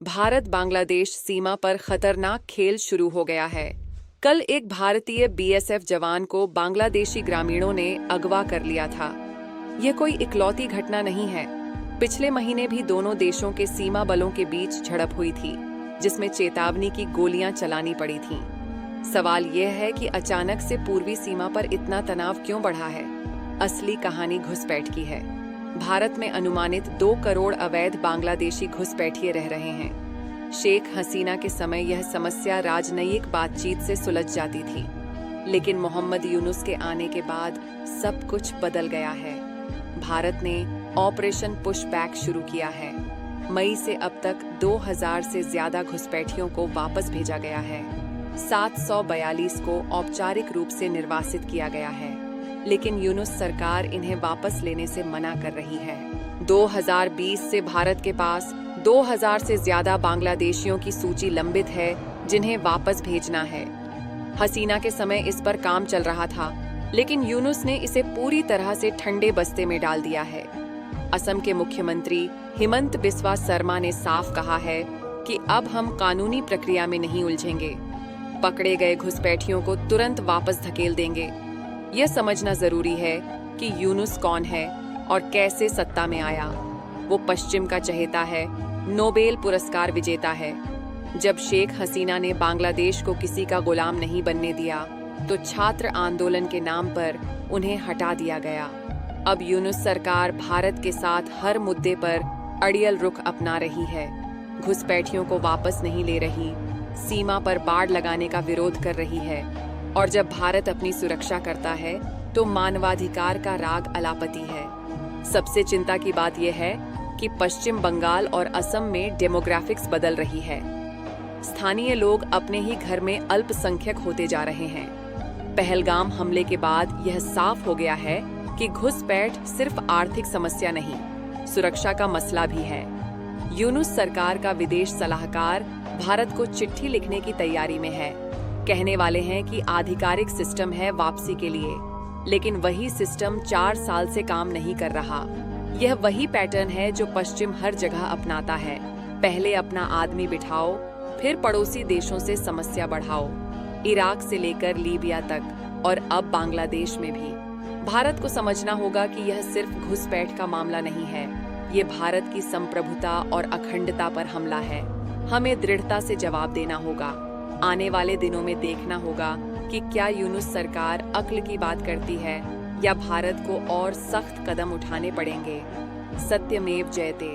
भारत बांग्लादेश सीमा पर खतरनाक खेल शुरू हो गया है। कल एक भारतीय बीएसएफ जवान को बांग्लादेशी ग्रामीणों ने अगवा कर लिया था। यह कोई इकलौती घटना नहीं है। पिछले महीने भी दोनों देशों के सीमा बलों के बीच झड़प हुई थी, जिसमें चेतावनी की गोलियां चलानी पड़ी थीं। सवाल यह है कि अचानक से पूर्वी सीमा पर इतना तनाव क्यों बढ़ा है? असली कहानी घुसपैठ की है। भारत में अनुमानित 2 करोड़ अवैध बांग्लादेशी घुसपैठिए रह रहे हैं। शेख हसीना के समय यह समस्या राजनयिक बातचीत से सुलझ जाती थी, लेकिन मोहम्मद यूनुस के आने के बाद सब कुछ बदल गया है। भारत ने ऑपरेशन पुशबैक शुरू किया है। मई से अब तक 2000 से ज्यादा घुसपैठियों को वापस भेजा गया है। 742 को औपचारिक रूप से निर्वासित किया गया है, लेकिन यूनुस सरकार इन्हें वापस लेने से मना कर रही है। 2020 से भारत के पास 2000 से ज्यादा बांग्लादेशियों की सूची लंबित है, जिन्हें वापस भेजना है। हसीना के समय इस पर काम चल रहा था, लेकिन यूनुस ने इसे पूरी तरह से ठंडे बस्ते में डाल दिया है। असम के मुख्यमंत्री हिमंत बिस्वा शर्मा ने साफ कहा है कि अब हम कानूनी प्रक्रिया में नहीं उलझेंगे। पकड़े गए घुसपैठियों को तुरंत वापस धकेल देंगे। यह समझना जरूरी है कि यूनुस कौन है और कैसे सत्ता में आया। वो पश्चिम का चहेता है, नोबेल पुरस्कार विजेता है। जब शेख हसीना ने बांग्लादेश को किसी का गुलाम नहीं बनने दिया, तो छात्र आंदोलन के नाम पर उन्हें हटा दिया गया। अब यूनुस सरकार भारत के साथ हर मुद्दे पर अड़ियल रुख अपना रही है। घुसपैठियों को वापस नहीं ले रही, सीमा पर बाड़ लगाने का विरोध कर रही है। और जब भारत अपनी सुरक्षा करता है, तो मानवाधिकार का राग अलापती है। सबसे चिंता की बात यह है कि पश्चिम बंगाल और असम में डेमोग्राफिक्स बदल रही है। स्थानीय लोग अपने ही घर में अल्पसंख्यक होते जा रहे हैं। पहलगाम हमले के बाद यह साफ हो गया है कि घुसपैठ सिर्फ आर्थिक समस्या नहीं, सुरक्षा का मसला भी है। यूनुस सरकार का विदेश सलाहकार भारत को चिट्ठी लिखने की तैयारी में है। कहने वाले हैं कि आधिकारिक सिस्टम है वापसी के लिए, लेकिन वही सिस्टम 4 साल से काम नहीं कर रहा। यह वही पैटर्न है जो पश्चिम हर जगह अपनाता है। पहले अपना आदमी बिठाओ, फिर पड़ोसी देशों से समस्या बढ़ाओ। इराक से लेकर लीबिया तक, और अब बांग्लादेश में भी। भारत को समझना होगा कि यह सिर्फ घुसपैठ का मामला नहीं है, ये भारत की संप्रभुता और अखंडता पर हमला है। हमें दृढ़ता से जवाब देना होगा। आने वाले दिनों में देखना होगा कि क्या यूनुस सरकार अक्ल की बात करती है या भारत को और सख्त कदम उठाने पड़ेंगे। सत्यमेव जयते।